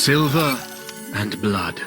Silver and blood.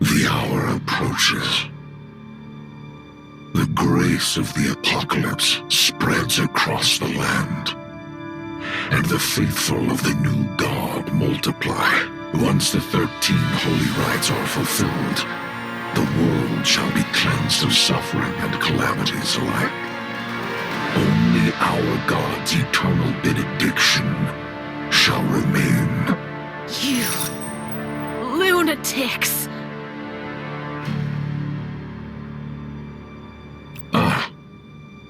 The hour approaches. The grace of the apocalypse spreads across the land, and the faithful of the new God multiply. Once the 13 holy rites are fulfilled, the world shall be cleansed of suffering and calamities alike. Only our God's eternal benediction shall remain. You lunatics!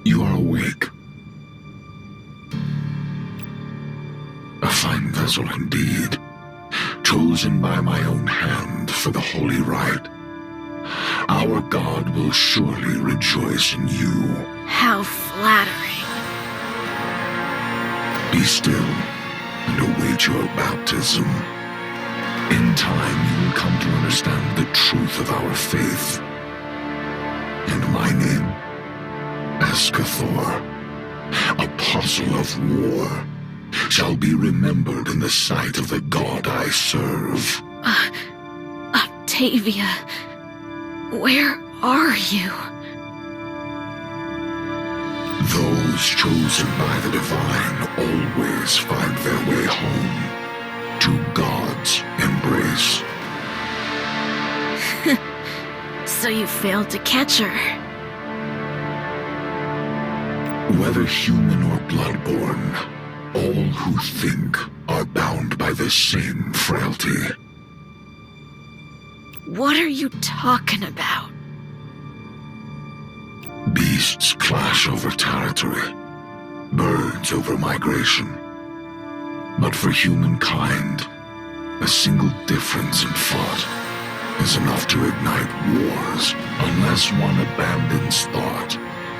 You are awake. A fine vessel indeed, chosen by my own hand for the holy rite. Our God will surely rejoice in you. How flattering. Be still and await your baptism. In time you will come to understand the truth of our faith. And my name, Escathor, Apostle of War, shall be remembered in the sight of the God I serve. Octavia, where are you? Those chosen by the divine always find their way home to God's embrace. So you failed to catch her. Whether human or bloodborne, all who think are bound by the same frailty. What are you talking about? Beasts clash over territory, birds over migration. But for humankind, a single difference in thought is enough to ignite wars, unless one abandons thought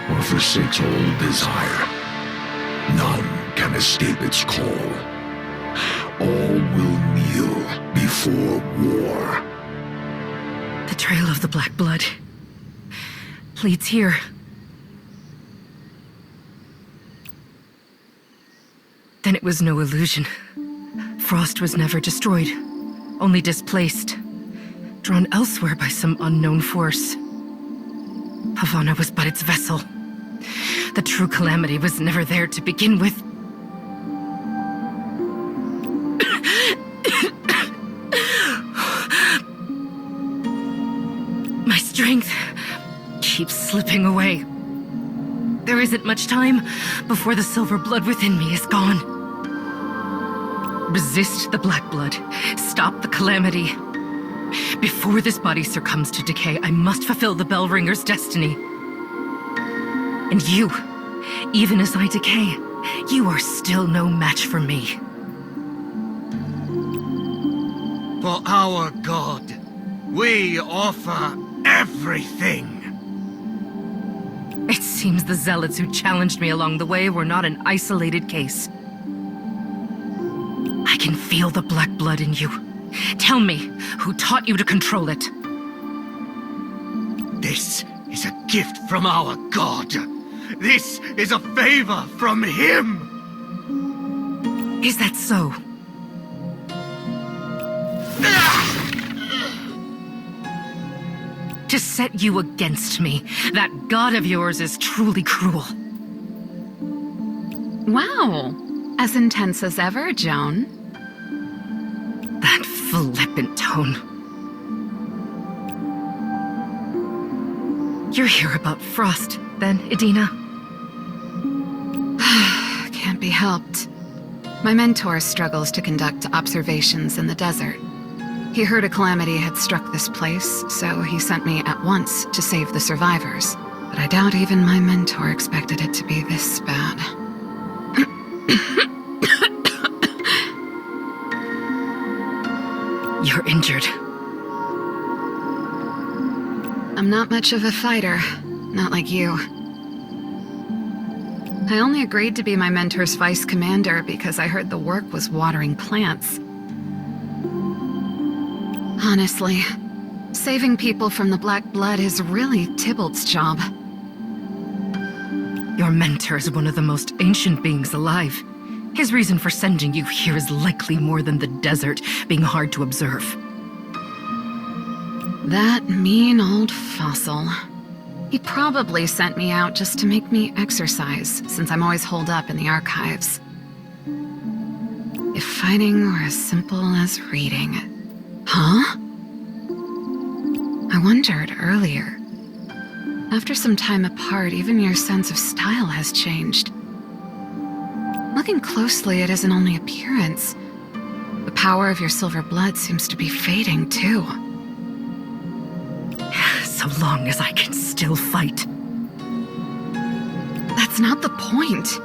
or forsakes all desire. None can escape its call. All will kneel before war. The trail of the black blood leads here. Then it was no illusion. Frost was never destroyed, only displaced, drawn elsewhere by some unknown force. Havana was but its vessel. The true calamity was never there to begin with. My strength keeps slipping away. There isn't much time before the silver blood within me is gone. Resist the black blood. Stop the calamity. Before this body succumbs to decay, I must fulfill the Bellringer's destiny. And you, even as I decay, you are still no match for me. For our god, we offer everything. It seems the zealots who challenged me along the way were not an isolated case. I can feel the black blood in you. Tell me, who taught you to control it? This is a gift from our god. This is a favor from him. Is that so? To set you against me, that god of yours is truly cruel. Wow. As intense as ever, Joan. That flippant tone. You're here about Frost, then, Edina? Can't be helped. My mentor struggles to conduct observations in the desert. He heard a calamity had struck this place, so he sent me at once to save the survivors. But I doubt even my mentor expected it to be this bad. You're injured. I'm not much of a fighter, not like you. I only agreed to be my mentor's vice commander because I heard the work was watering plants. Honestly, saving people from the Black Blood is really Tybalt's job. Your mentor is one of the most ancient beings alive. His reason for sending you here is likely more than the desert being hard to observe. That mean old fossil. He probably sent me out just to make me exercise, since I'm always holed up in the archives. If fighting were as simple as reading. Huh? I wondered earlier. After some time apart, even your sense of style has changed. Looking closely, it isn't only appearance. The power of your silver blood seems to be fading, too. So long as I can still fight. That's not the point.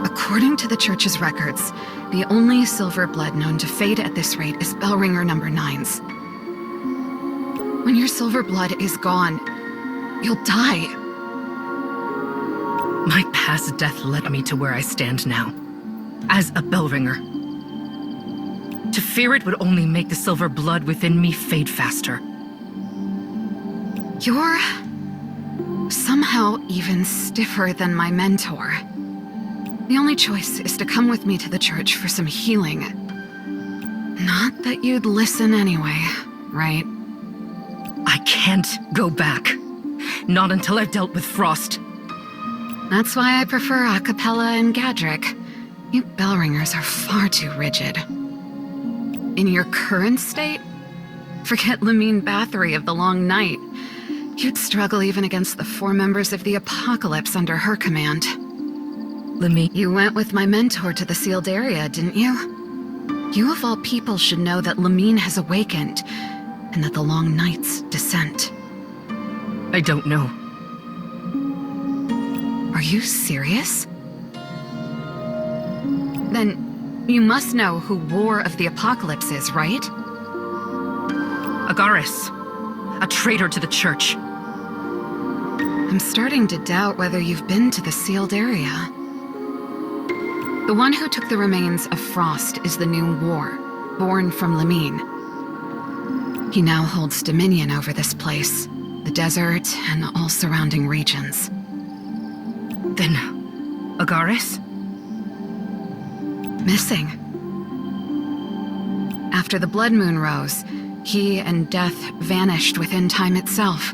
According to the Church's records, the only silver blood known to fade at this rate is Bellringer number 9's. When your silver blood is gone, you'll die. My past death led me to where I stand now, as a Bellringer. To fear it would only make the silver blood within me fade faster. You're somehow even stiffer than my mentor. The only choice is to come with me to the church for some healing. Not that you'd listen anyway, right? I can't go back. Not until I've dealt with Frost. That's why I prefer a cappella and Gadrick. You Bellringers are far too rigid. In your current state? Forget Lamine Bathory of the Long Night. You'd struggle even against the 4 members of the Apocalypse under her command. Lamine. You went with my mentor to the sealed area, didn't you? You of all people should know that Lamine has awakened, and that the Long Night's descent. I don't know. Are you serious? Then you must know who War of the Apocalypse is, right? Agaris. A traitor to the church. I'm starting to doubt whether you've been to the sealed area. The one who took the remains of Frost is the new War, born from Lamine. He now holds dominion over this place, the desert, and all surrounding regions. Then, Agaris? Missing. After the blood moon rose, he and Death vanished within time itself.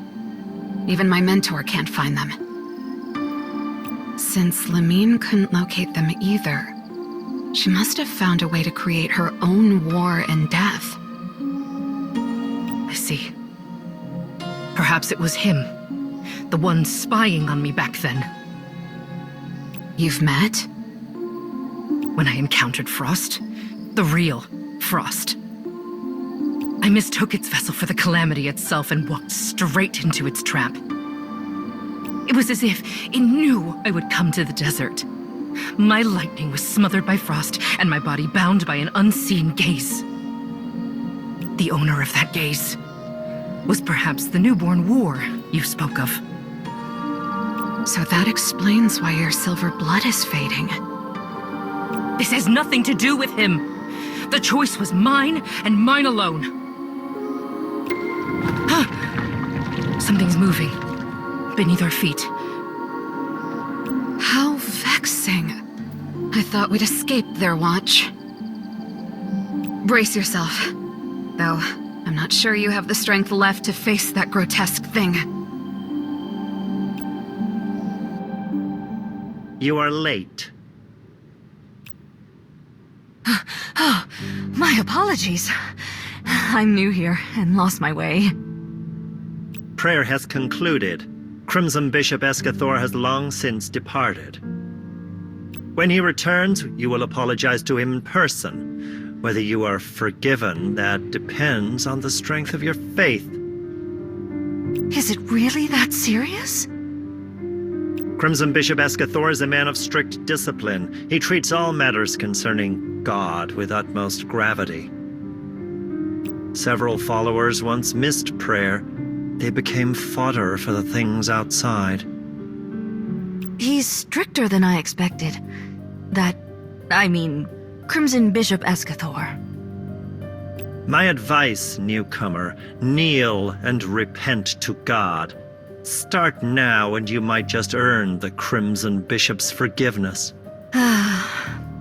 Even my mentor can't find them. Since Lamine couldn't locate them either, she must have found a way to create her own war and death. I see. Perhaps it was him, the one spying on me back then. You've met? When I encountered Frost, the real Frost. I mistook its vessel for the calamity itself and walked straight into its trap. It was as if it knew I would come to the desert. My lightning was smothered by Frost, and my body bound by an unseen gaze. The owner of that gaze was perhaps the newborn war you spoke of. So that explains why your silver blood is fading. This has nothing to do with him. The choice was mine and mine alone. Something's moving beneath our feet. How vexing. I thought we'd escaped their watch. Brace yourself. Though, I'm not sure you have the strength left to face that grotesque thing. You are late. Oh, my apologies. I'm new here and lost my way. Prayer has concluded. Crimson Bishop Escathor has long since departed. When he returns, you will apologize to him in person. Whether you are forgiven, that depends on the strength of your faith. Is it really that serious? Crimson Bishop Escathor is a man of strict discipline. He treats all matters concerning God with utmost gravity. Several followers once missed prayer. They became fodder for the things outside. He's stricter than I expected. Crimson Bishop Escathor. My advice, newcomer, kneel and repent to God. Start now and you might just earn the Crimson Bishop's forgiveness.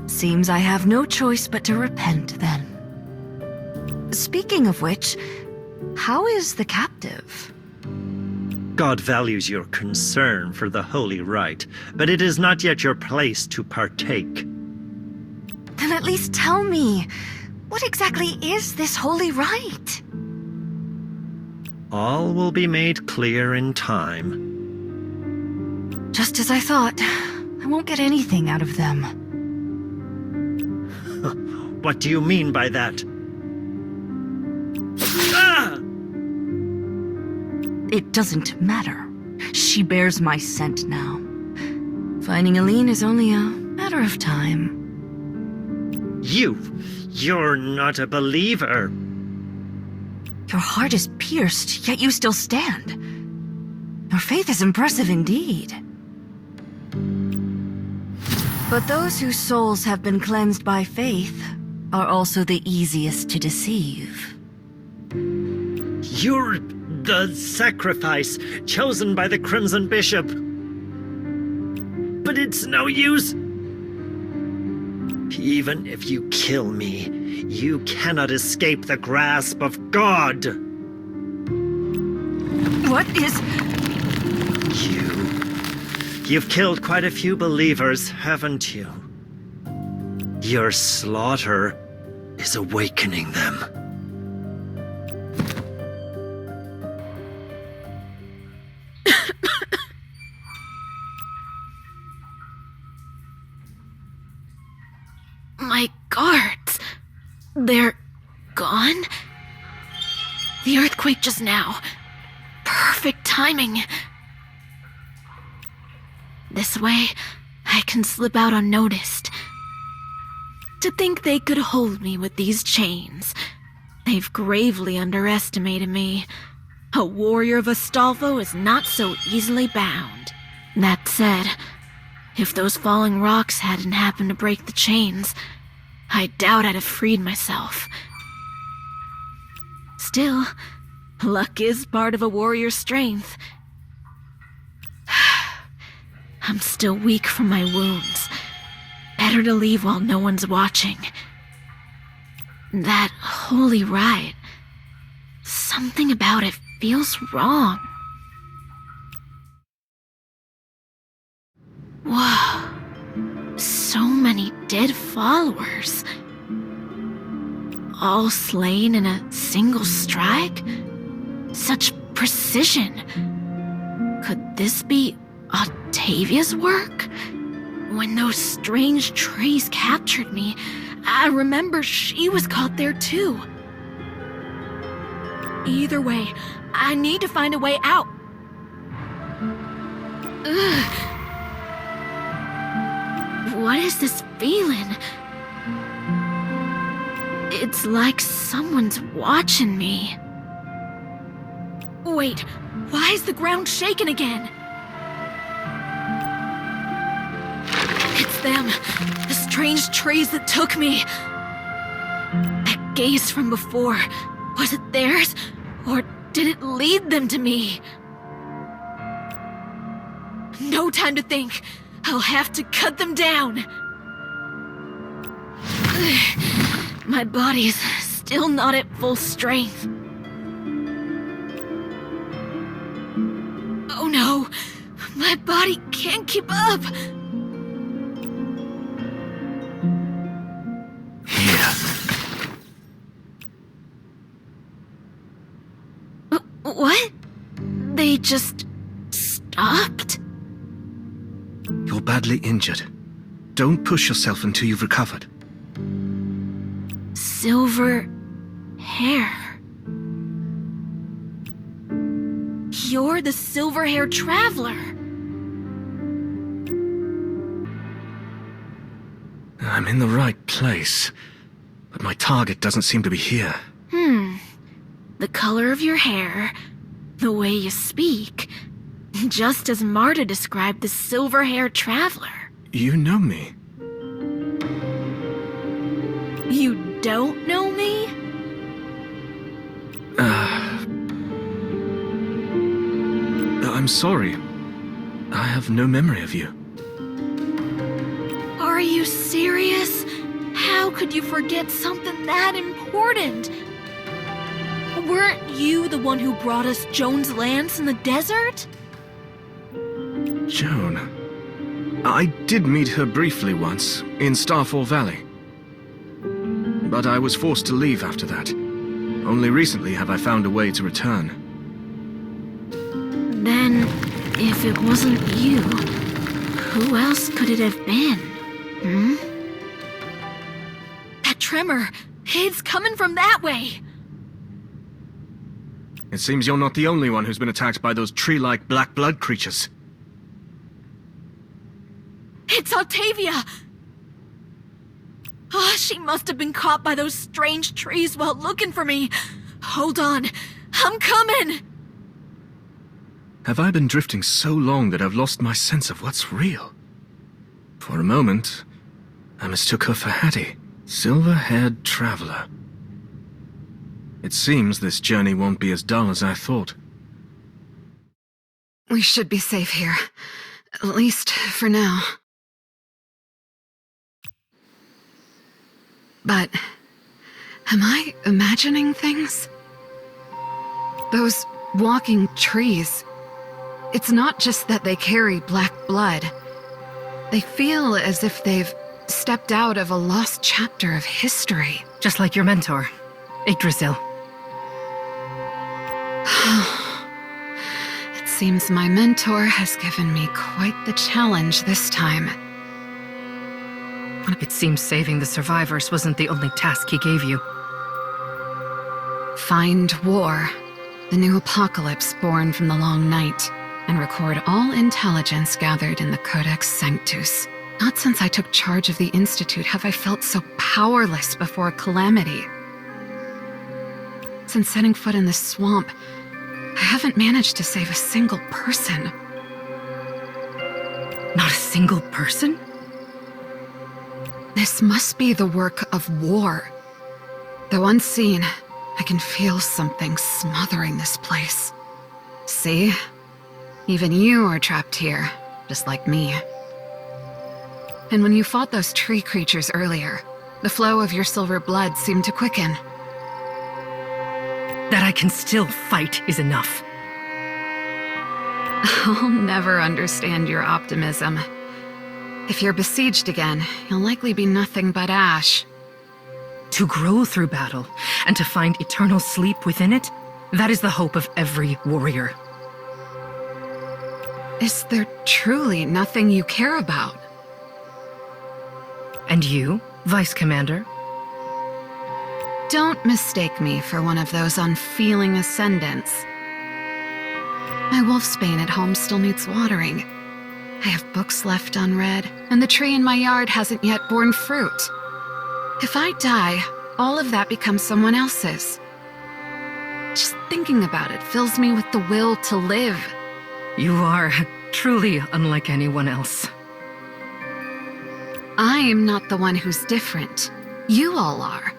Seems I have no choice but to repent, then. Speaking of which, how is the captive? God values your concern for the holy rite, but it is not yet your place to partake. Then at least tell me, what exactly is this holy rite? All will be made clear in time. Just as I thought. I won't get anything out of them. What do you mean by that? Ah! It doesn't matter. She bears my scent now. Finding Aline is only a matter of time. You're not a believer. Your heart is pierced, yet you still stand. Your faith is impressive indeed. But those whose souls have been cleansed by faith are also the easiest to deceive. You're the sacrifice chosen by the Crimson Bishop. But it's no use. Even if you kill me, you cannot escape the grasp of God. What is... You've killed quite a few believers, haven't you? Your slaughter is awakening them. My guards. They're gone? The earthquake just now. Perfect timing. This way, I can slip out unnoticed. To think they could hold me with these chains. They've gravely underestimated me. A warrior of Astolfo is not so easily bound. That said, if those falling rocks hadn't happened to break the chains, I doubt I'd have freed myself. Still, luck is part of a warrior's strength. I'm still weak from my wounds. Better to leave while no one's watching. That holy rite, something about it feels wrong. Whoa. So many dead followers. All slain in a single strike? Such precision. Could this be Octavia's work? When those strange trees captured me, I remember she was caught there too. Either way, I need to find a way out. Ugh. What is this feeling? It's like someone's watching me. Wait, why is the ground shaking again? It's them, the strange trees that took me. That gaze from before, was it theirs, or did it lead them to me? No time to think. I'll have to cut them down. My body's still not at full strength. Oh no, my body can't keep up. Here. What? They just stopped? You're badly injured. Don't push yourself until you've recovered. Silver hair. You're the silver-haired traveler. I'm in the right place, but my target doesn't seem to be here. The color of your hair, the way you speak, just as Marta described the silver-haired traveler. You know me. You don't know me? I'm sorry. I have no memory of you. Are you serious? How could you forget something that important? Weren't you the one who brought us Joan's lance in the desert? Joan. I did meet her briefly once, in Starfall Valley. But I was forced to leave after that. Only recently have I found a way to return. Then, if it wasn't you, who else could it have been? That tremor, it's coming from that way. It seems you're not the only one who's been attacked by those tree-like black blood creatures. It's Octavia! She must have been caught by those strange trees while looking for me. Hold on, I'm coming! Have I been drifting so long that I've lost my sense of what's real? For a moment, I mistook her for Hattie, silver-haired traveler. It seems this journey won't be as dull as I thought. We should be safe here. At least for now. But am I imagining things? Those walking trees. It's not just that they carry black blood. They feel as if they've stepped out of a lost chapter of history. Just like your mentor, Yggdrasil. It seems my mentor has given me quite the challenge this time. It seems saving the survivors wasn't the only task he gave you. Find War, the new apocalypse born from the long night, and record all intelligence gathered in the Codex Sanctus. Not since I took charge of the Institute have I felt so powerless before a calamity. Since setting foot in this swamp, I haven't managed to save a single person. Not a single person? This must be the work of War. Though unseen, I can feel something smothering this place. See? Even you are trapped here, just like me. And when you fought those tree creatures earlier, the flow of your silver blood seemed to quicken. That I can still fight is enough. I'll never understand your optimism. If you're besieged again, you'll likely be nothing but ash. To grow through battle, and to find eternal sleep within it, that is the hope of every warrior. Is there truly nothing you care about? And you, Vice Commander? Don't mistake me for one of those unfeeling ascendants. My wolfsbane at home still needs watering. I have books left unread, and the tree in my yard hasn't yet borne fruit. If I die, all of that becomes someone else's. Just thinking about it fills me with the will to live. You are truly unlike anyone else. I am not the one who's different. You all are.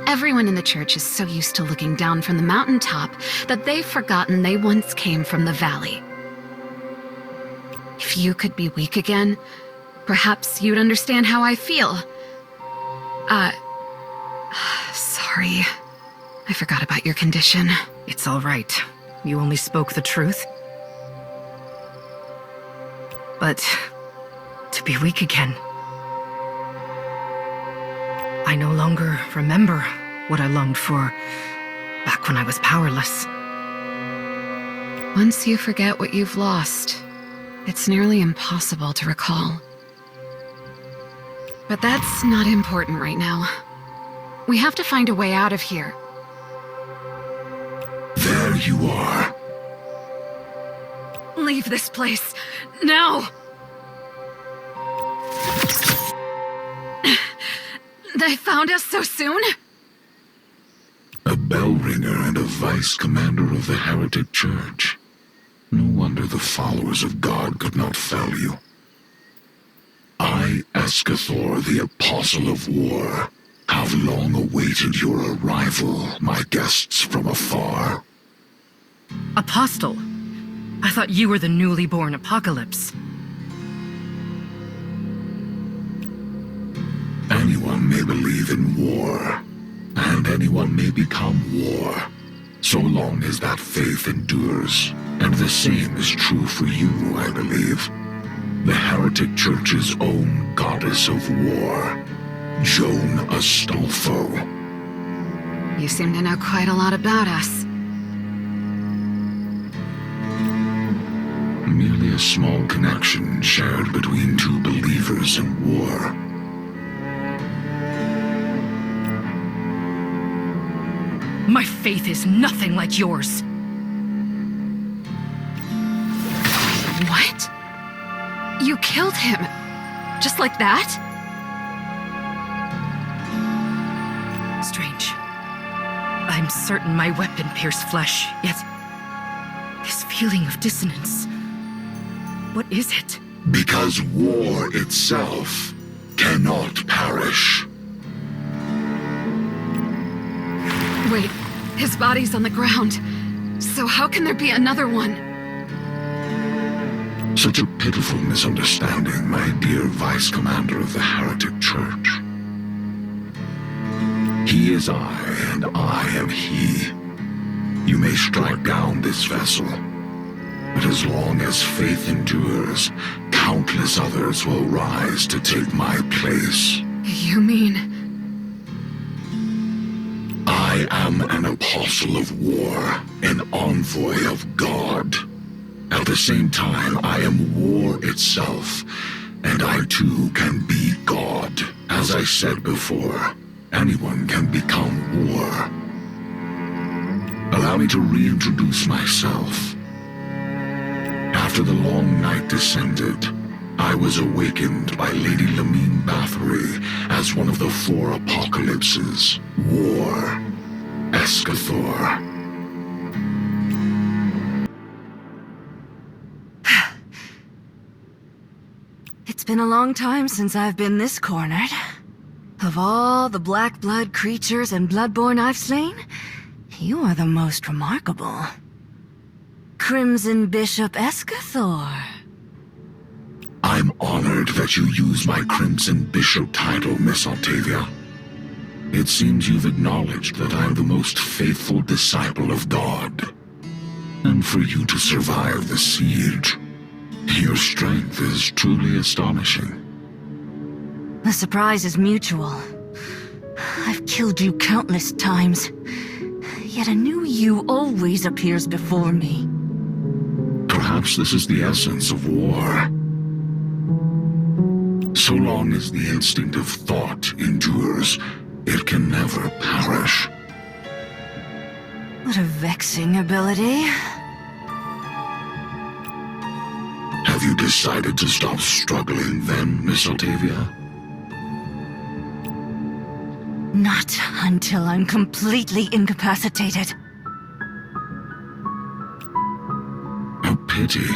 Everyone in the church is so used to looking down from the mountaintop that they've forgotten they once came from the valley. If you could be weak again, perhaps you'd understand how I feel. Sorry. I forgot about your condition. It's all right. You only spoke the truth. But to be weak again, I no longer remember what I longed for back when I was powerless. Once you forget what you've lost, it's nearly impossible to recall. But that's not important right now. We have to find a way out of here. There you are. Leave this place, now! They found us so soon? A bell ringer and a vice commander of the heretic church. No wonder the followers of God could not fell you. I, Escathor, the Apostle of War, have long awaited your arrival, my guests from afar. Apostle? I thought you were the newly born Apocalypse. Anyone may believe in war, and anyone may become war, so long as that faith endures. And the same is true for you, I believe. The heretic church's own goddess of war, Joan Astolfo. You seem to know quite a lot about us. Merely a small connection shared between two believers in war. My faith is nothing like yours. What? You killed him? Just like that? Strange. I'm certain my weapon pierced flesh, yet this feeling of dissonance. What is it? Because war itself cannot perish. Wait, his body's on the ground. So how can there be another one? Such a pitiful misunderstanding, my dear Vice Commander of the Heretic Church. He is I, and I am he. You may strike down this vessel, but as long as faith endures, countless others will rise to take my place. You mean... I am an apostle of war, an envoy of God. At the same time, I am war itself, and I too can be God. As I said before, anyone can become war. Allow me to reintroduce myself. After the long night descended, I was awakened by Lady Lamine Bathory as one of the four apocalypses. War. Escathor. It's been a long time since I've been this cornered. Of all the black blood creatures and bloodborne I've slain, you are the most remarkable. Crimson Bishop Escathor. I'm honored that you use my Crimson Bishop title, Miss Octavia. It seems you've acknowledged that I'm the most faithful disciple of God. And for you to survive the siege, your strength is truly astonishing. The surprise is mutual. I've killed you countless times, yet a new you always appears before me. Perhaps this is the essence of war. So long as the instinct of thought endures, it can never perish. What a vexing ability. Have you decided to stop struggling then, Miss Octavia? Not until I'm completely incapacitated. A pity.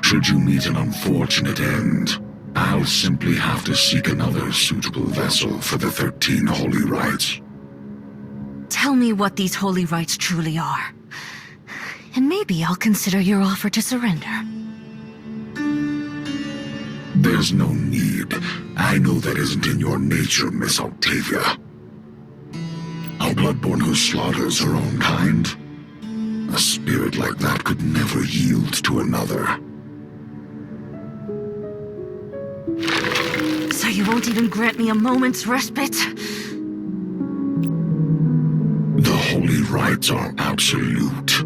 Should you meet an unfortunate end, I'll simply have to seek another suitable vessel for the 13 holy rites. Tell me what these holy rites truly are, and maybe I'll consider your offer to surrender. There's no need. I know that isn't in your nature, Miss Octavia. A bloodborne who slaughters her own kind? A spirit like that could never yield to another. So you won't even grant me a moment's respite? The holy rites are absolute.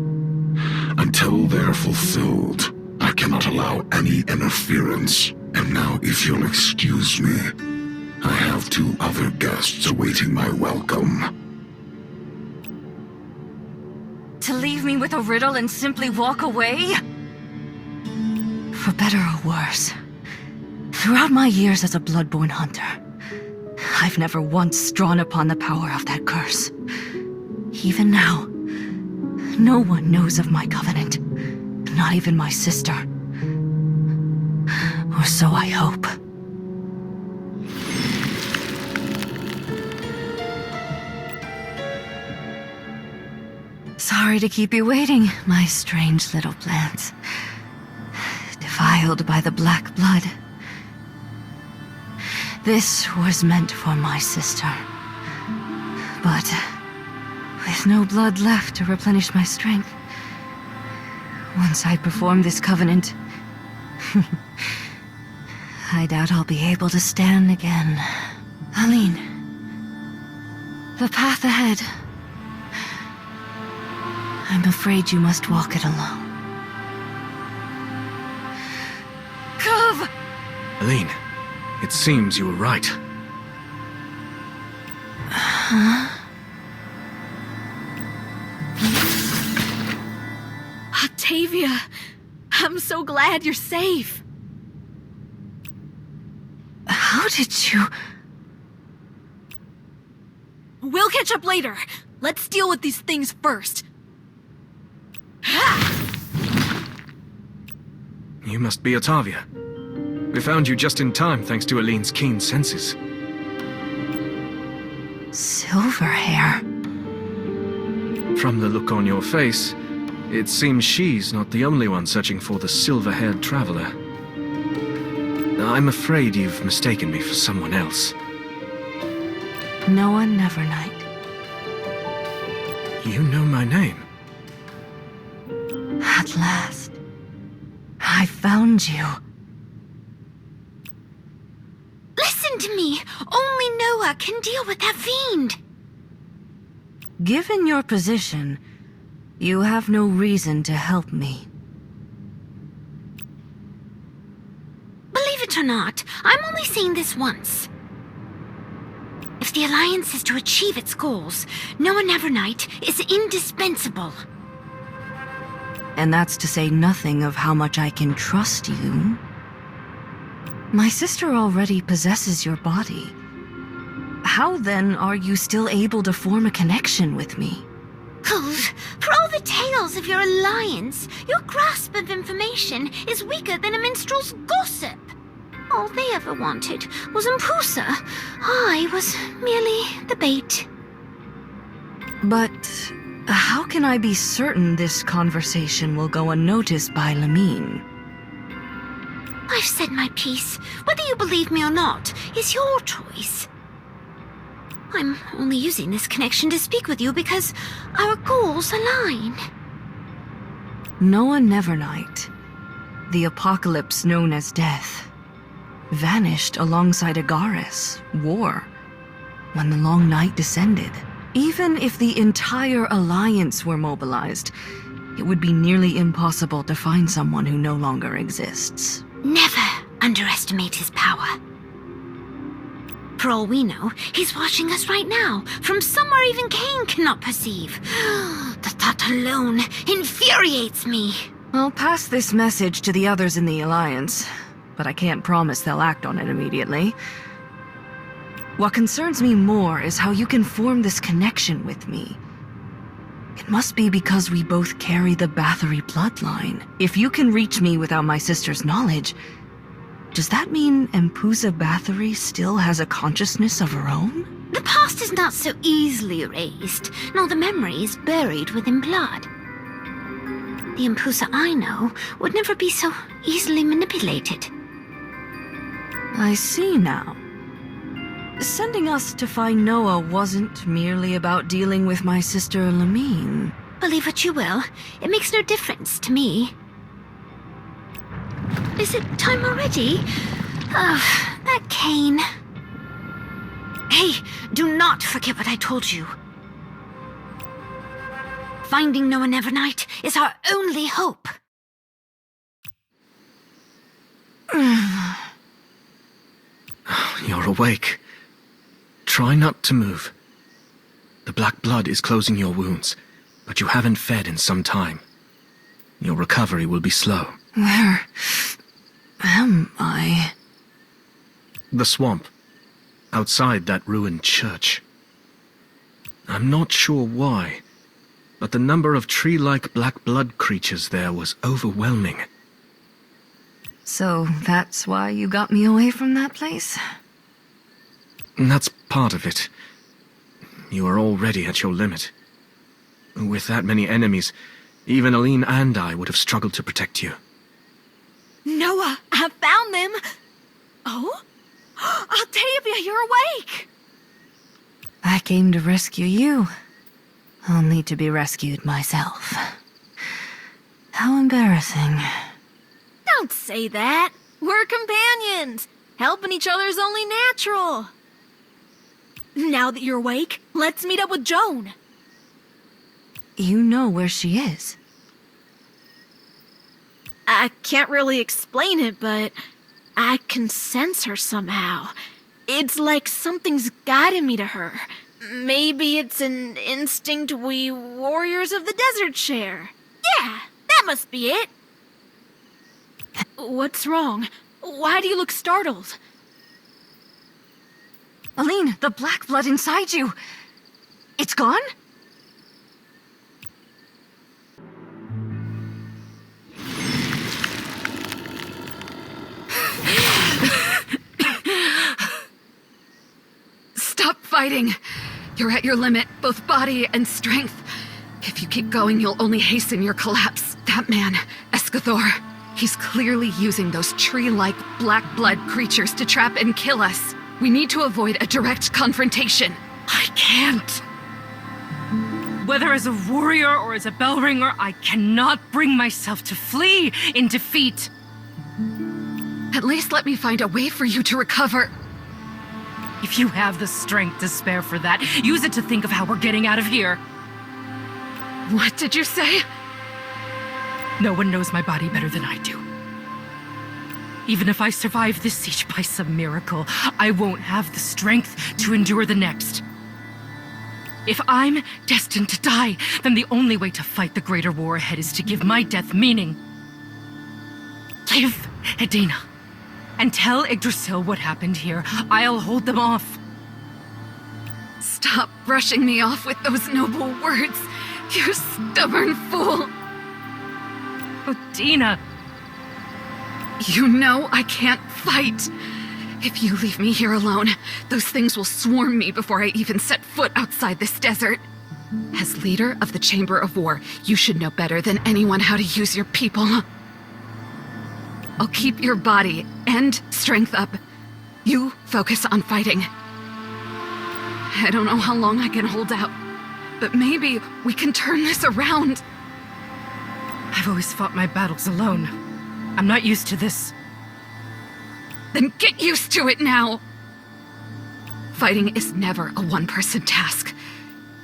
Until they're fulfilled, I cannot allow any interference. And now, if you'll excuse me, I have 2 other guests awaiting my welcome. To leave me with a riddle and simply walk away? For better or worse, throughout my years as a bloodborne hunter, I've never once drawn upon the power of that curse. Even now, no one knows of my covenant, not even my sister. Or so I hope. Sorry to keep you waiting, my strange little plants. Defiled by the black blood. This was meant for my sister. But with no blood left to replenish my strength, once I perform this covenant, I doubt I'll be able to stand again. Aline, the path ahead. I'm afraid you must walk it alone. Cove! Aline, it seems you were right. Octavia, I'm so glad you're safe. How did you... We'll catch up later. Let's deal with these things first. You must be Octavia. We found you just in time thanks to Aline's keen senses. Silver hair. From the look on your face, it seems she's not the only one searching for the silver-haired traveler. I'm afraid you've mistaken me for someone else. Noah Nevernight. You know my name. At last, I found you. Listen to me! Only Noah can deal with that fiend! Given your position, you have no reason to help me. Believe it or not, I'm only saying this once. If the Alliance is to achieve its goals, Noah Nevernight is indispensable. And that's to say nothing of how much I can trust you. My sister already possesses your body. How then are you still able to form a connection with me? For all the tales of your alliance, your grasp of information is weaker than a minstrel's gossip. All they ever wanted was Mpusa. I was merely the bait. But how can I be certain this conversation will go unnoticed by Lamine? I've said my piece. Whether you believe me or not is your choice. I'm only using this connection to speak with you because our goals align. Noah Nevernight, the apocalypse known as death, vanished alongside Agaris, war, when the long night descended. Even if the entire Alliance were mobilized, it would be nearly impossible to find someone who no longer exists. Never underestimate his power. For all we know, he's watching us right now, from somewhere even Cain cannot perceive. The thought alone infuriates me. I'll pass this message to the others in the Alliance, but I can't promise they'll act on it immediately. What concerns me more is how you can form this connection with me. It must be because we both carry the Bathory bloodline. If you can reach me without my sister's knowledge, does that mean Empusa Bathory still has a consciousness of her own? The past is not so easily erased, nor the memories buried within blood. The Empusa I know would never be so easily manipulated. I see now. Sending us to find Noah wasn't merely about dealing with my sister Lamine. Believe what you will, it makes no difference to me. Is it time already? Oh, that cane. Hey, do not forget what I told you. Finding Noah Nevernight is our only hope. You're awake. Try not to move. The black blood is closing your wounds, but you haven't fed in some time. Your recovery will be slow. Where am I? The swamp. Outside that ruined church. I'm not sure why, but the number of tree-like black blood creatures there was overwhelming. So that's why you got me away from that place? That's part of it. You are already at your limit. With that many enemies, even Aline and I would have struggled to protect you. Noah, I found them! Oh? Octavia, you're awake! I came to rescue you, only to be rescued myself. How embarrassing. Don't say that. We're companions. Helping each other is only natural. Now that you're awake, let's meet up with Joan. You know where she is. I can't really explain it, but I can sense her somehow. It's like something's guiding me to her. Maybe it's an instinct we warriors of the desert share. Yeah, that must be it. What's wrong? Why do you look startled? Aline, the black blood inside you. It's gone? Stop fighting. You're at your limit, both body and strength. If you keep going, you'll only hasten your collapse. That man, Escathor, he's clearly using those tree-like black blood creatures to trap and kill us. We need to avoid a direct confrontation. I can't. Whether as a warrior or as a bell ringer, I cannot bring myself to flee in defeat. At least let me find a way for you to recover. If you have the strength to spare for that, use it to think of how we're getting out of here. What did you say? No one knows my body better than I do. Even if I survive this siege by some miracle, I won't have the strength to endure the next. If I'm destined to die, then the only way to fight the greater war ahead is to give my death meaning. Give Edina, and tell Yggdrasil what happened here. I'll hold them off. Stop brushing me off with those noble words, you stubborn fool. Edina. You know I can't fight. If you leave me here alone, those things will swarm me before I even set foot outside this desert. As leader of the Chamber of War, you should know better than anyone how to use your people. I'll keep your body and strength up. You focus on fighting. I don't know how long I can hold out, but maybe we can turn this around. I've always fought my battles alone. I'm not used to this. Then get used to it now! Fighting is never a one-person task.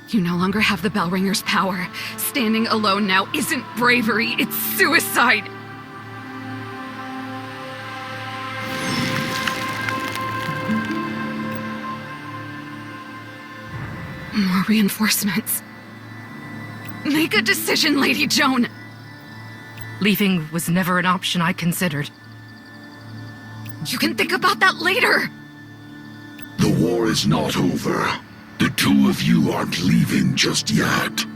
You no longer have the Bellringer's power. Standing alone now isn't bravery, it's suicide! More reinforcements. Make a decision, Lady Joan! Leaving was never an option I considered. You can think about that later! The warrior is not over. The two of you aren't leaving just yet.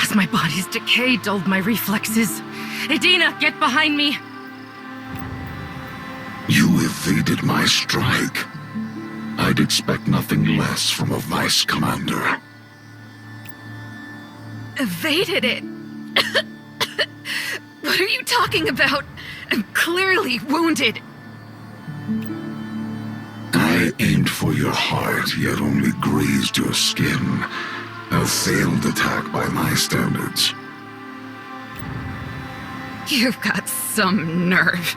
As my body's decay dulled my reflexes. Edina, get behind me! You evaded my strike. I'd expect nothing less from a vice commander. Evaded it? What are you talking about? I'm clearly wounded. I aimed for your heart, yet only grazed your skin. A failed attack by my standards. You've got some nerve.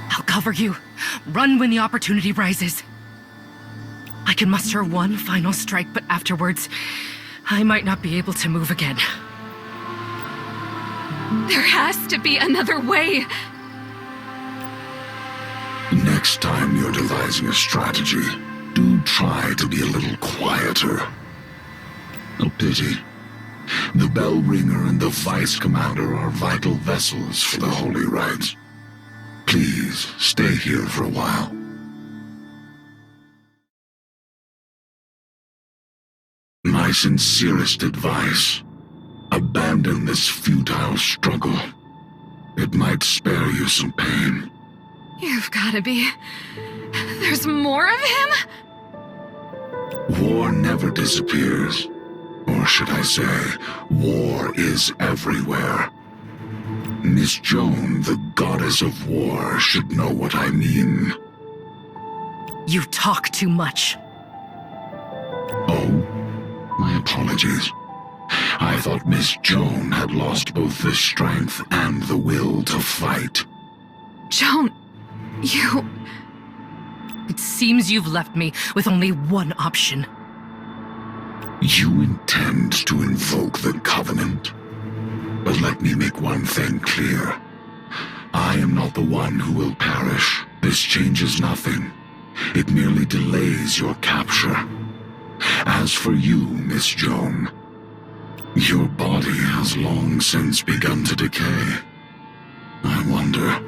I'll cover you. Run when the opportunity rises. I can muster one final strike, but afterwards, I might not be able to move again. There has to be another way. Next time you're devising a strategy, do try to be a little quieter. A pity. The bell ringer and the vice commander are vital vessels for the holy rites. Please, stay here for a while. My sincerest advice, abandon this futile struggle. It might spare you some pain. You've gotta be... There's more of him? War never disappears. Or should I say, war is everywhere. Miss Joan, the goddess of war, should know what I mean. You talk too much. Oh? My apologies. I thought Miss Joan had lost both the strength and the will to fight. Joan, you... It seems you've left me with only one option. You intend to invoke the Covenant? But let me make one thing clear. I am not the one who will perish. This changes nothing. It merely delays your capture. As for you, Miss Joan, your body has long since begun to decay. I wonder,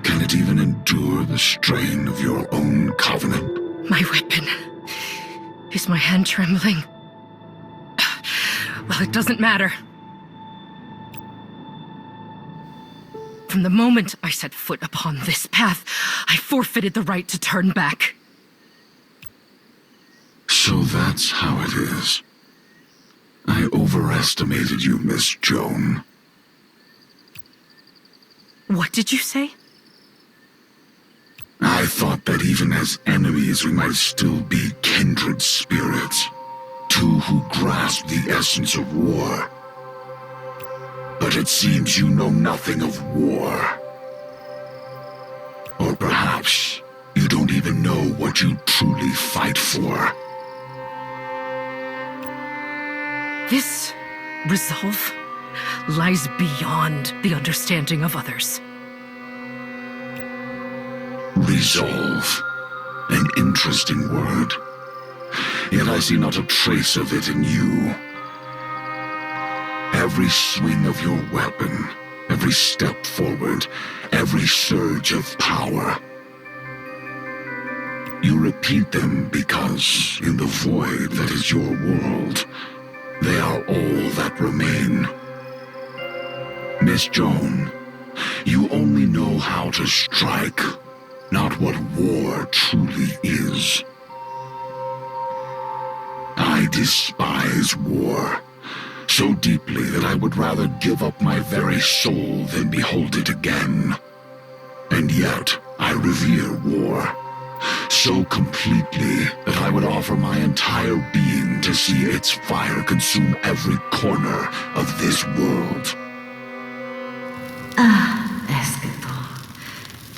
can it even endure the strain of your own Covenant? My weapon. Is my hand trembling? Well, it doesn't matter. From the moment I set foot upon this path, I forfeited the right to turn back. So that's how it is. I overestimated you, Miss Joan. What did you say? I thought that even as enemies we might still be kindred spirits. Two who grasp the essence of war. But it seems you know nothing of war. Or perhaps you don't even know what you truly fight for. This resolve lies beyond the understanding of others. Resolve. An interesting word. Yet I see not a trace of it in you. Every swing of your weapon, every step forward, every surge of power. You repeat them because, in the void that is your world, they are all that remain. Miss Joan, you only know how to strike, not what war truly is. I despise war so deeply that I would rather give up my very soul than behold it again. And yet, I revere war so completely that I would offer my entire being to see its fire consume every corner of this world. Escathor,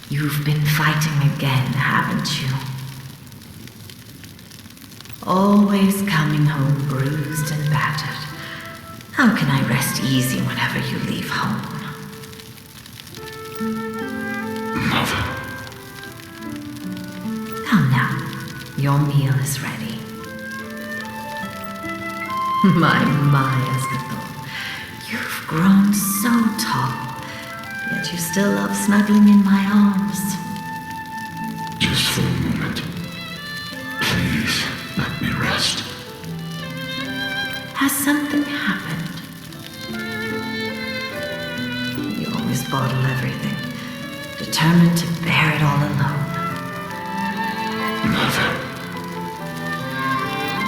you've been fighting again, haven't you? Always coming home bruised and battered. How can I rest easy whenever you leave home? Mother. Come now, your meal is ready. My, Escathor, you've grown so tall, yet that you still love snuggling in my arms. Just for a moment. Please, let me rest. Has something happened? You always bottle everything, determined to bear it all alone. Mother.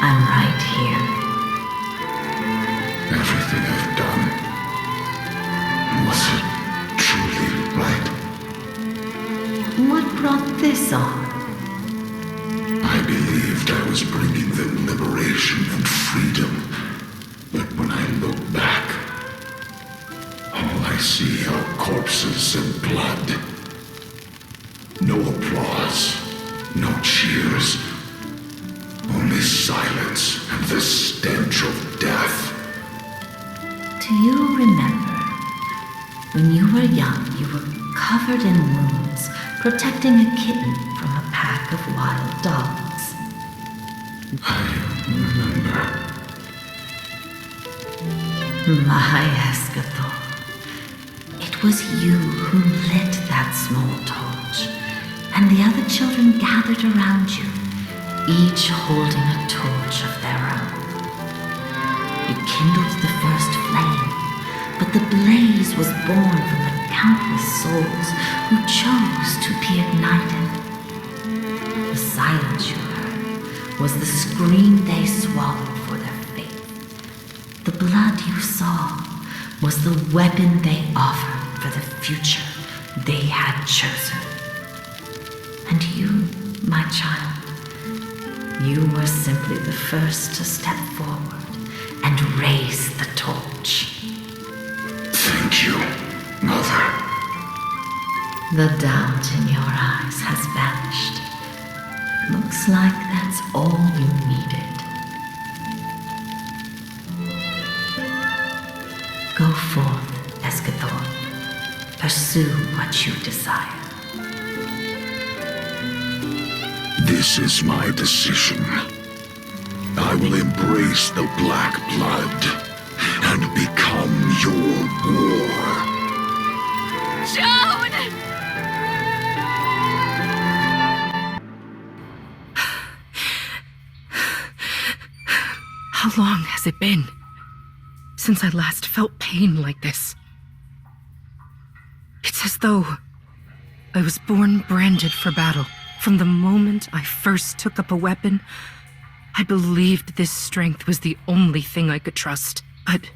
I'm right here. Everything I've done. Was it truly right? What brought this on? I believed I was bringing them liberation and freedom. But when I look back, all I see are corpses and blood. No applause, no cheers. Only silence and the stench of death. Do you remember? When you were young, you were covered in wounds, protecting a kitten from a pack of wild dogs. I remember. My Escathor. It was you who lit that small torch, and the other children gathered around you, each holding a torch of their own. You kindled the first flame, but the blaze was born from the countless souls who chose to be ignited. The silence you heard was the scream they swallowed for their faith. The blood you saw was the weapon they offered for the future they had chosen. And you, my child, you were simply the first to step forward and raise the torch. Thank you, Mother. The doubt in your eyes has vanished. Looks like that's all you needed. Go forth, Escathor. Pursue what you desire. This is my decision. I will embrace the black blood and become your war. Joan! How long has it been since I last felt pain like this? It's as though I was born branded for battle. From the moment I first took up a weapon, I believed this strength was the only thing I could trust. But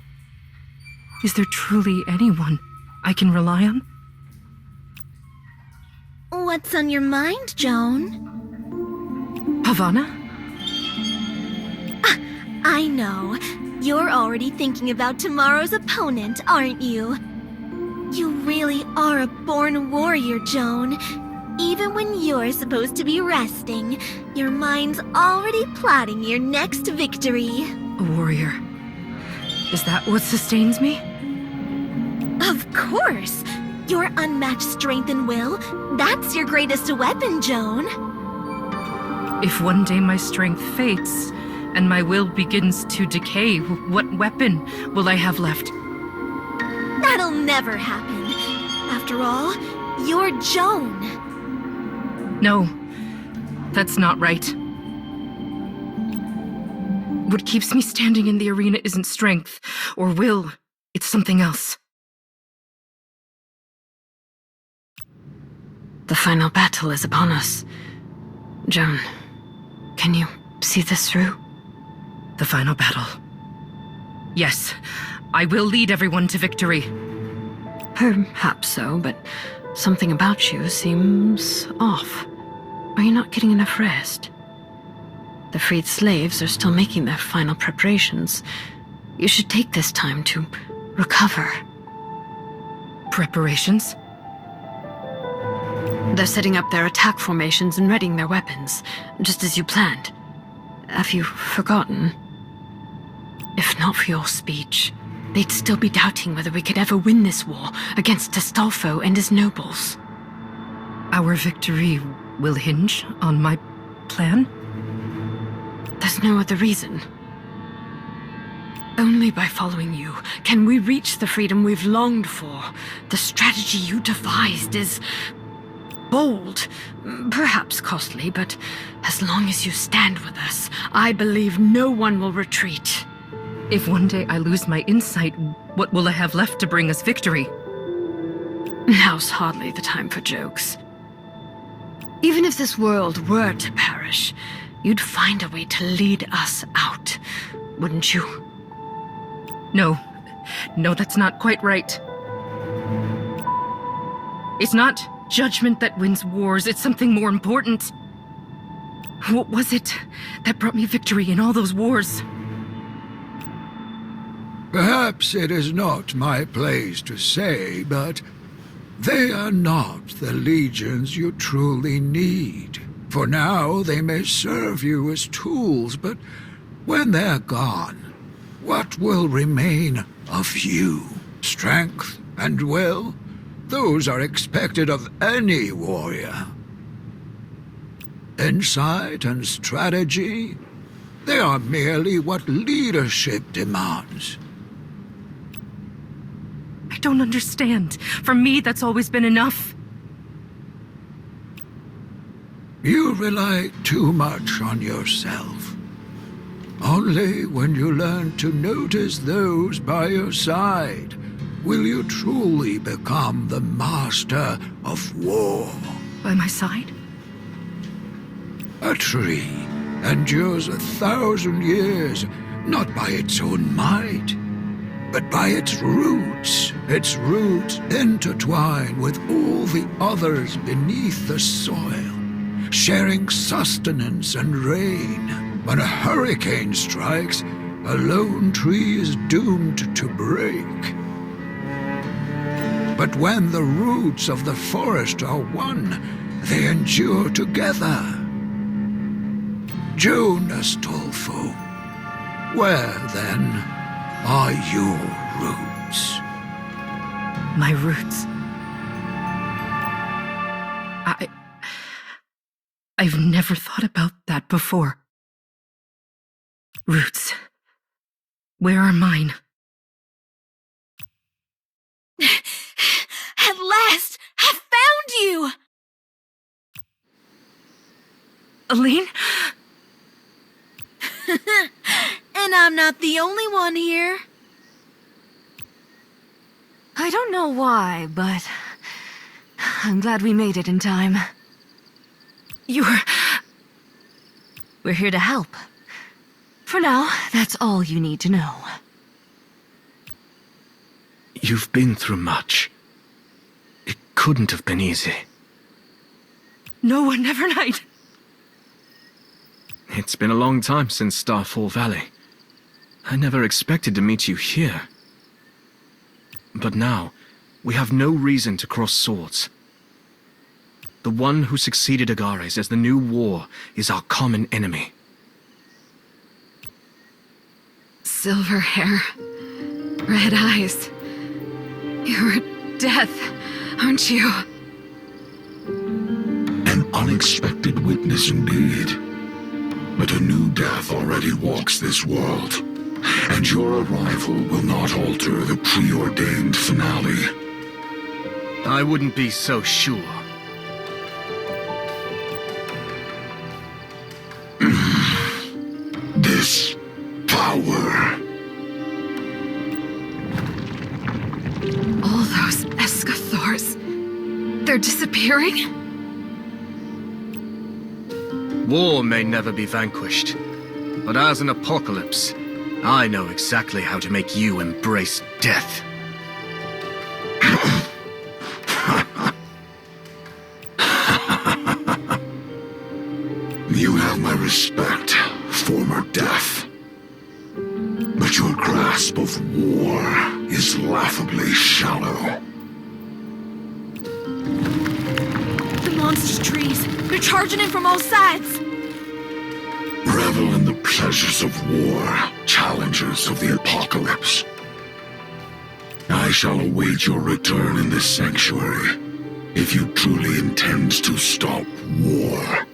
is there truly anyone I can rely on? What's on your mind, Joan? Pavana? I know. You're already thinking about tomorrow's opponent, aren't you? You really are a born warrior, Joan. Even when you're supposed to be resting, your mind's already plotting your next victory. A warrior. Is that what sustains me? Of course! Your unmatched strength and will, that's your greatest weapon, Joan. If one day my strength fades and my will begins to decay, what weapon will I have left? That'll never happen. After all, you're Joan. No, that's not right. What keeps me standing in the arena isn't strength or will, it's something else. The final battle is upon us. Joan, can you see this through? The final battle. Yes, I will lead everyone to victory. Perhaps so, but something about you seems off. Are you not getting enough rest? The freed slaves are still making their final preparations. You should take this time to recover. Preparations? They're setting up their attack formations and readying their weapons, just as you planned. Have you forgotten? If not for your speech, they'd still be doubting whether we could ever win this war against Astolfo and his nobles. Our victory will hinge on my plan? There's no other reason. Only by following you can we reach the freedom we've longed for. The strategy you devised is bold, perhaps costly, but as long as you stand with us, I believe no one will retreat. If one day I lose my insight, what will I have left to bring us victory? Now's hardly the time for jokes. Even if this world were to perish, you'd find a way to lead us out, wouldn't you? No, that's not quite right. It's not judgment that wins wars, it's something more important. What was it that brought me victory in all those wars? Perhaps it is not my place to say, but they are not the legions you truly need. For now, they may serve you as tools, but when they're gone, what will remain of you? Strength and will? Those are expected of any warrior. Insight and strategy? They are merely what leadership demands. I don't understand. For me, that's always been enough. You rely too much on yourself. Only when you learn to notice those by your side will you truly become the master of war. By my side? A tree endures 1,000 years, not by its own might, but by its roots. Its roots intertwine with all the others beneath the soil, sharing sustenance and rain. When a hurricane strikes, a lone tree is doomed to break. But when the roots of the forest are one, they endure together. Jonas Tolfo, where then are your roots? My roots. I've never thought about that before. Roots. Where are mine? At last! I've found you! Aline? And I'm not the only one here. I don't know why, but I'm glad we made it in time. We're here to help. For now, that's all you need to know. You've been through much. It couldn't have been easy. No, Nevernight. It's been a long time since Starfall Valley. I never expected to meet you here. But now, we have no reason to cross swords. The one who succeeded Agares as the new war is our common enemy. Silver hair, red eyes. You're death, aren't you? An unexpected witness indeed. But a new death already walks this world, and your arrival will not alter the preordained finale. I wouldn't be so sure. This power. All those Escathors, they're disappearing? War may never be vanquished, but as an apocalypse, I know exactly how to make you embrace death. You have my respect, former death. But your grasp of war is laughably shallow. The monster trees, they're charging in from all sides. Revel in the pleasures of war, challenges of the apocalypse. I shall await your return in this sanctuary, if you truly intend to stop war.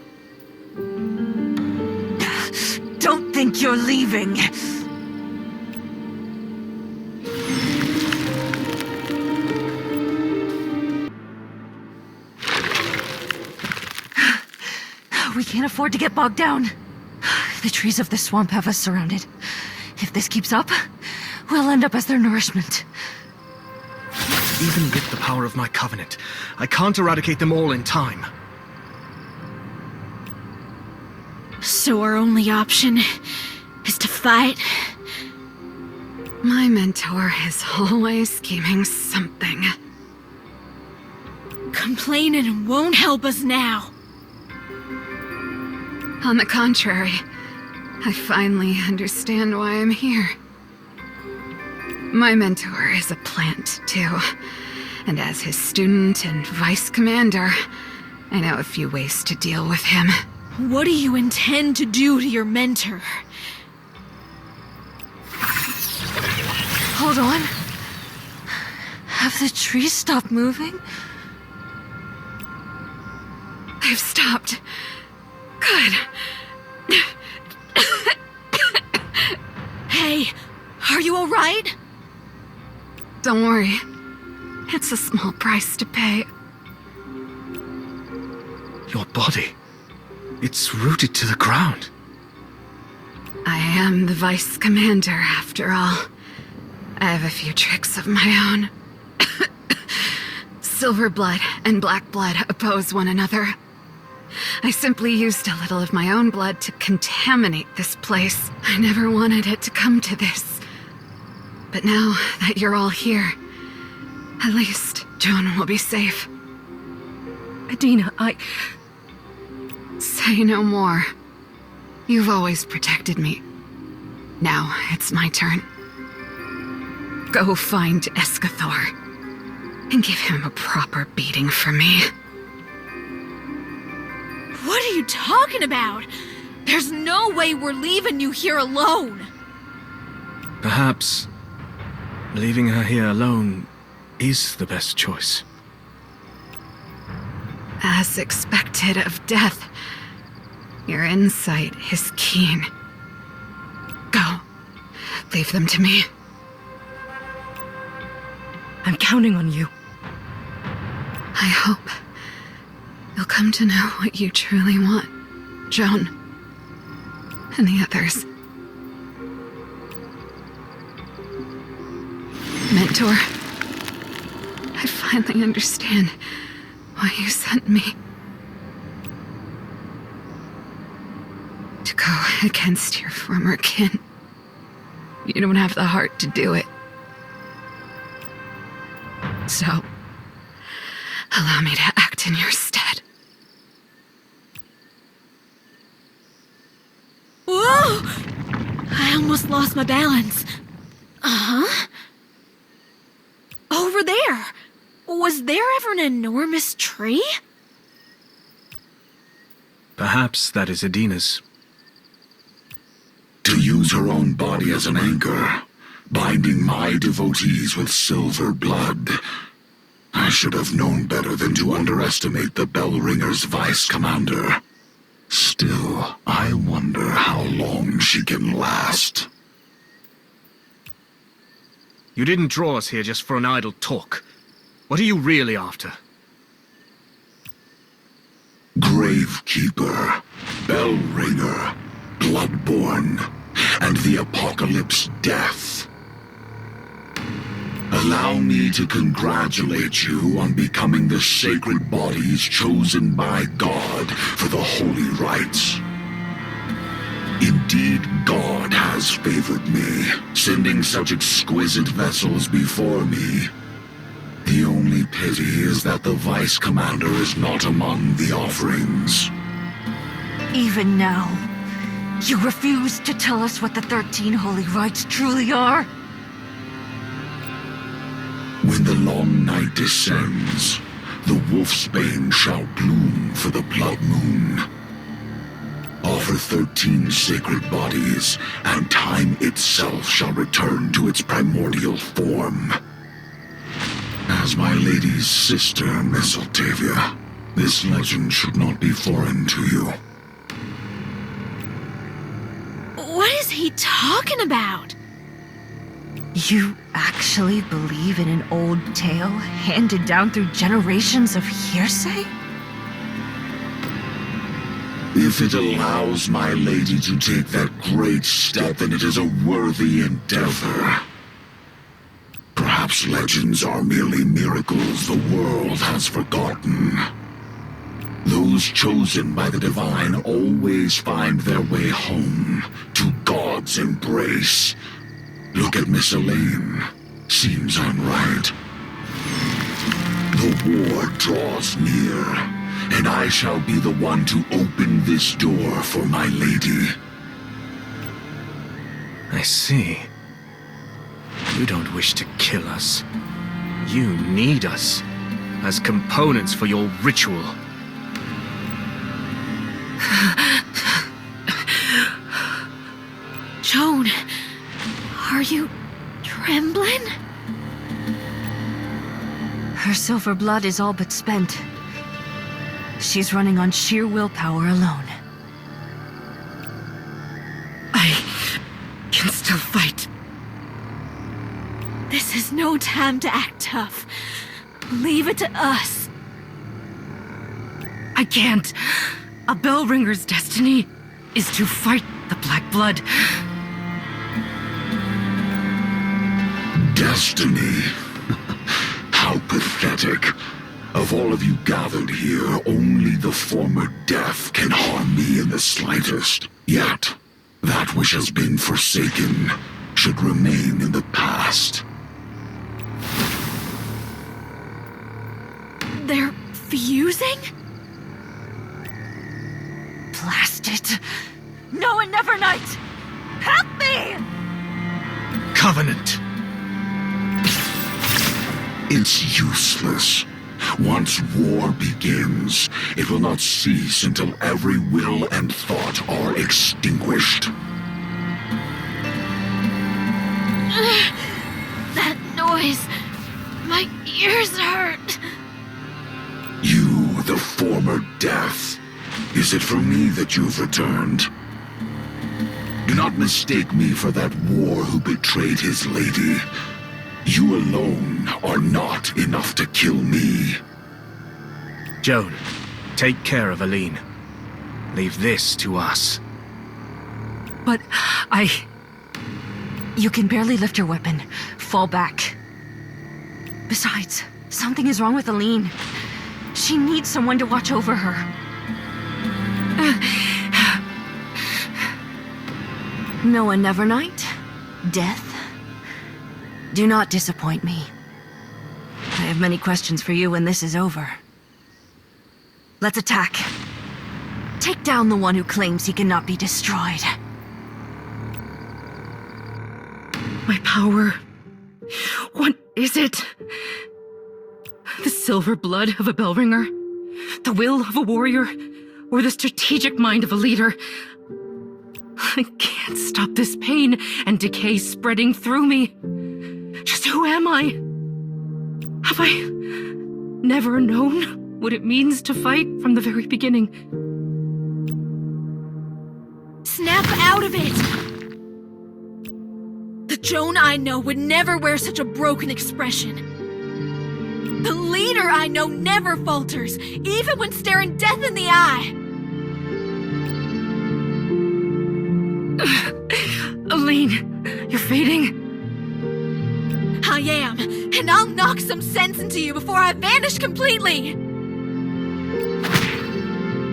Don't think you're leaving. We can't afford to get bogged down. The trees of the swamp have us surrounded. If this keeps up, we'll end up as their nourishment. Even with the power of my covenant, I can't eradicate them all in time. So our only option is to fight? My mentor is always scheming something. Complaining won't help us now. On the contrary, I finally understand why I'm here. My mentor is a plant, too. And as his student and vice commander, I know a few ways to deal with him. What do you intend to do to your mentor? Hold on. Have the trees stopped moving? They've stopped. Good. Hey, are you alright? Don't worry. It's a small price to pay. Your body. It's rooted to the ground. I am the vice commander, after all. I have a few tricks of my own. Silver blood and black blood oppose one another. I simply used a little of my own blood to contaminate this place. I never wanted it to come to this. But now that you're all here, at least Joan will be safe. Adina, Say no more. You've always protected me. Now it's my turn. Go find Escathor and give him a proper beating for me. What are you talking about? There's no way we're leaving you here alone. Perhaps leaving her here alone is the best choice. As expected of death, your insight is keen. Go. Leave them to me. I'm counting on you. I hope you'll come to know what you truly want, Joan, and the others. Mentor, I finally understand why you sent me. To go against your former kin. You don't have the heart to do it. So, allow me to act in your stead. Whoa! I almost lost my balance. Uh-huh. Over there. Was there ever an enormous tree? Perhaps that is Adina's. To use her own body as an anchor, binding my devotees with silver blood. I should have known better than to underestimate the Bellringer's vice commander. Still, I wonder how long she can last. You didn't draw us here just for an idle talk. What are you really after? Gravekeeper, Bellringer, Bloodborne, and the Apocalypse Death. Allow me to congratulate you on becoming the sacred bodies chosen by God for the holy rites. Indeed, God has favored me, sending such exquisite vessels before me. The only pity is that the Vice Commander is not among the offerings. Even now, you refuse to tell us what the 13 holy rites truly are? When the long night descends, the wolfsbane shall bloom for the blood moon. Offer 13 sacred bodies, and time itself shall return to its primordial form. As my lady's sister, Miss Altavia, this legend should not be foreign to you. What is he talking about? You actually believe in an old tale handed down through generations of hearsay? If it allows my lady to take that great step, then it is a worthy endeavor. Perhaps legends are merely miracles the world has forgotten. Those chosen by the divine always find their way home, to God's embrace. Look at Miss Elaine. Seems I'm right. The war draws near, and I shall be the one to open this door for my lady. I see. You don't wish to kill us. You need us as components for your ritual. Joan, are you trembling? Her silver blood is all but spent. She's running on sheer willpower alone. I can still fight. This is no time to act tough. Leave it to us. I can't. A Bellringer's destiny is to fight the Black Blood. Destiny? How pathetic. Of all of you gathered here, only the former death can harm me in the slightest. Yet, that which has been forsaken should remain in the past. They're fusing? Blast it! No and never night! Help me! Covenant! It's useless. Once war begins, it will not cease until every will and thought are extinguished. That noise. My ears hurt. You, the former death. Is it for me that you've returned? Do not mistake me for that war who betrayed his lady. You alone are not enough to kill me. Joan, take care of Aline. Leave this to us. But You can barely lift your weapon. Fall back. Besides, something is wrong with Aline. She needs someone to watch over her. Noah Nevernight? Death? Do not disappoint me. I have many questions for you when this is over. Let's attack. Take down the one who claims he cannot be destroyed. my power. What is it? The silver blood of a Bellringer? The will of a warrior? Or the strategic mind of a leader? I can't stop this pain and decay spreading through me. Just who am I? Have I never known what it means to fight from the very beginning? Snap out of it! The Joan I know would never wear such a broken expression. The leader I know never falters, even when staring death in the eye. Aline, you're fading. I am, and I'll knock some sense into you before I vanish completely.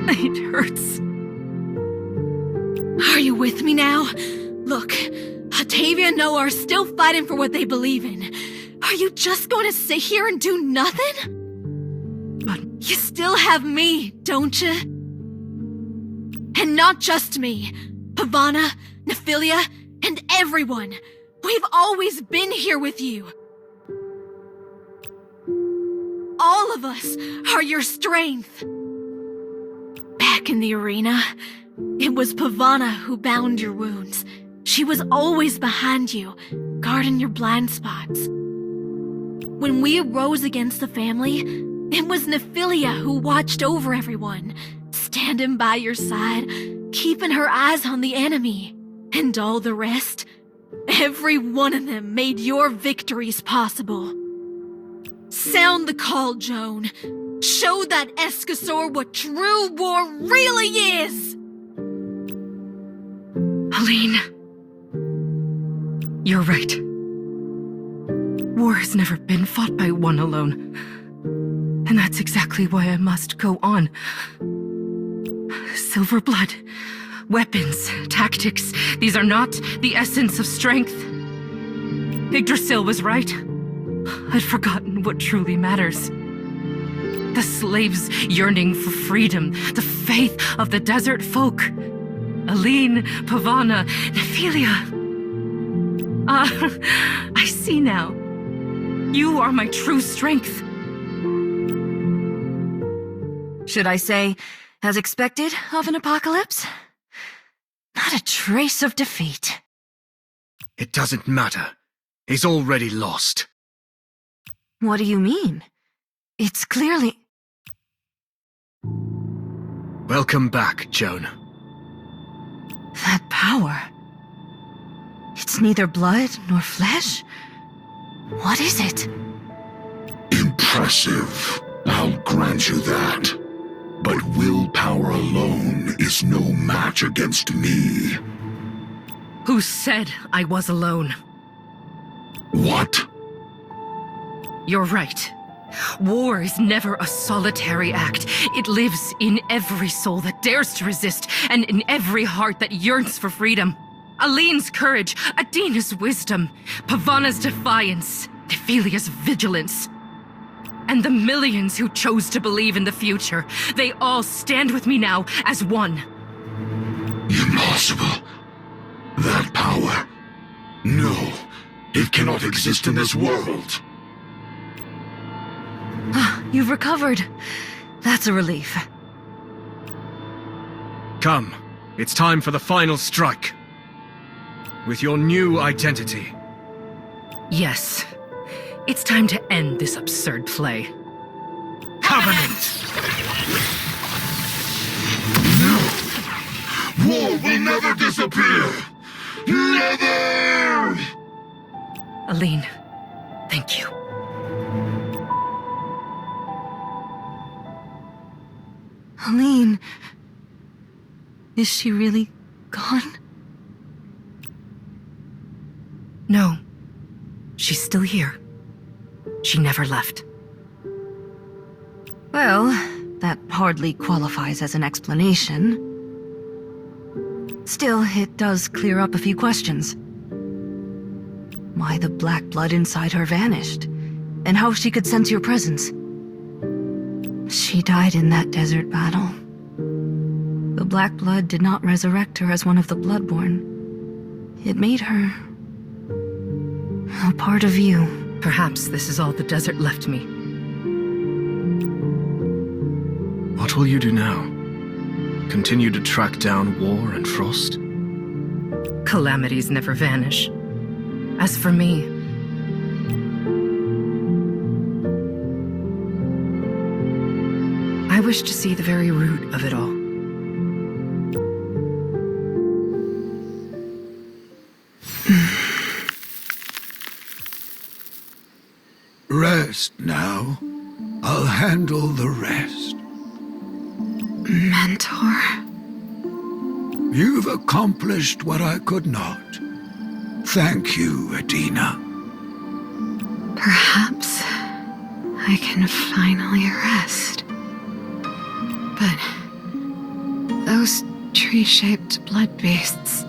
It hurts. Are you with me now? Look, Octavia and Noah are still fighting for what they believe in. Are you just going to sit here and do nothing? But you still have me, don't you? And not just me. Pavana, Nephilia, and everyone. We've always been here with you. All of us are your strength. Back in the arena, it was Pavana who bound your wounds. She was always behind you, guarding your blind spots. When we arose against the family, it was Nephilia who watched over everyone, standing by your side, keeping her eyes on the enemy. And all the rest, every one of them made your victories possible. Sound the call, Joan. Show that Escasor what true war really is! Aline. You're right. War has never been fought by one alone. And that's exactly why I must go on. Silver blood, weapons, tactics, these are not the essence of strength. Yggdrasil was right. I'd forgotten what truly matters. The slaves' yearning for freedom, the faith of the desert folk. Aline, Pavana, Nephilia. I see now. You are my true strength. Should I say, as expected of an apocalypse? Not a trace of defeat. It doesn't matter. He's already lost. What do you mean? It's clearly... Welcome back, Joan. That power... It's neither blood nor flesh. What is it? Impressive. I'll grant you that. But willpower alone is no match against me. Who said I was alone? What? You're right. War is never a solitary act. It lives in every soul that dares to resist, and in every heart that yearns for freedom. Aline's courage, Adina's wisdom, Pavana's defiance, Nephilia's vigilance. And the millions who chose to believe in the future, they all stand with me now as one. Impossible. That power. No, it cannot exist in this world. You've recovered. That's a relief. Come, it's time for the final strike. With your new identity. Yes. It's time to end this absurd play. Covenant! No! War will never disappear! Never! Aline, thank you. Aline... Is she really gone? No. She's still here. She never left. Well, that hardly qualifies as an explanation. Still, it does clear up a few questions. Why the black blood inside her vanished, and how she could sense your presence. She died in that desert battle. The black blood did not resurrect her as one of the Bloodborn. It made her... a part of you. Perhaps this is all the desert left me. What will you do now? Continue to track down War and Frost? Calamities never vanish. As for me... I wish to see the very root of it all. Rest now. I'll handle the rest. Mentor? You've accomplished what I could not. Thank you, Adina. Perhaps I can finally rest. But those tree-shaped blood beasts...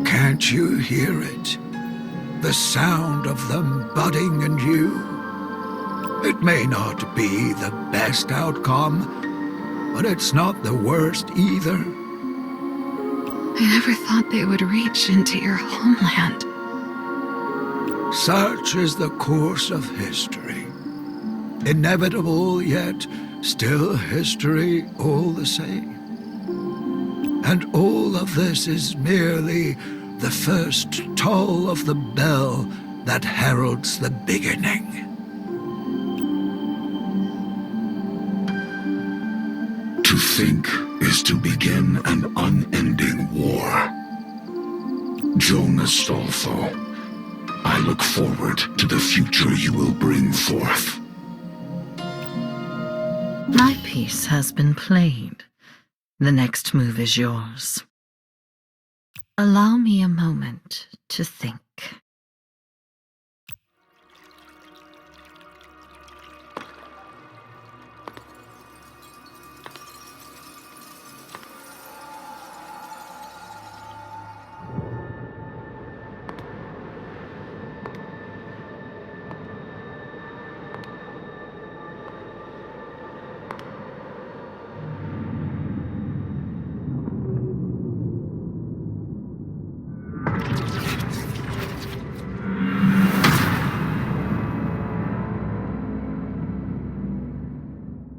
Can't you hear it? The sound of them budding in you? It may not be the best outcome, but it's not the worst either. I never thought they would reach into your homeland. Such is the course of history. Inevitable, yet still history all the same. And all of this is merely the first toll of the bell that heralds the beginning. To think is to begin an unending war. Jonas Stolfo, I look forward to the future you will bring forth. My piece has been played. The next move is yours. Allow me a moment to think.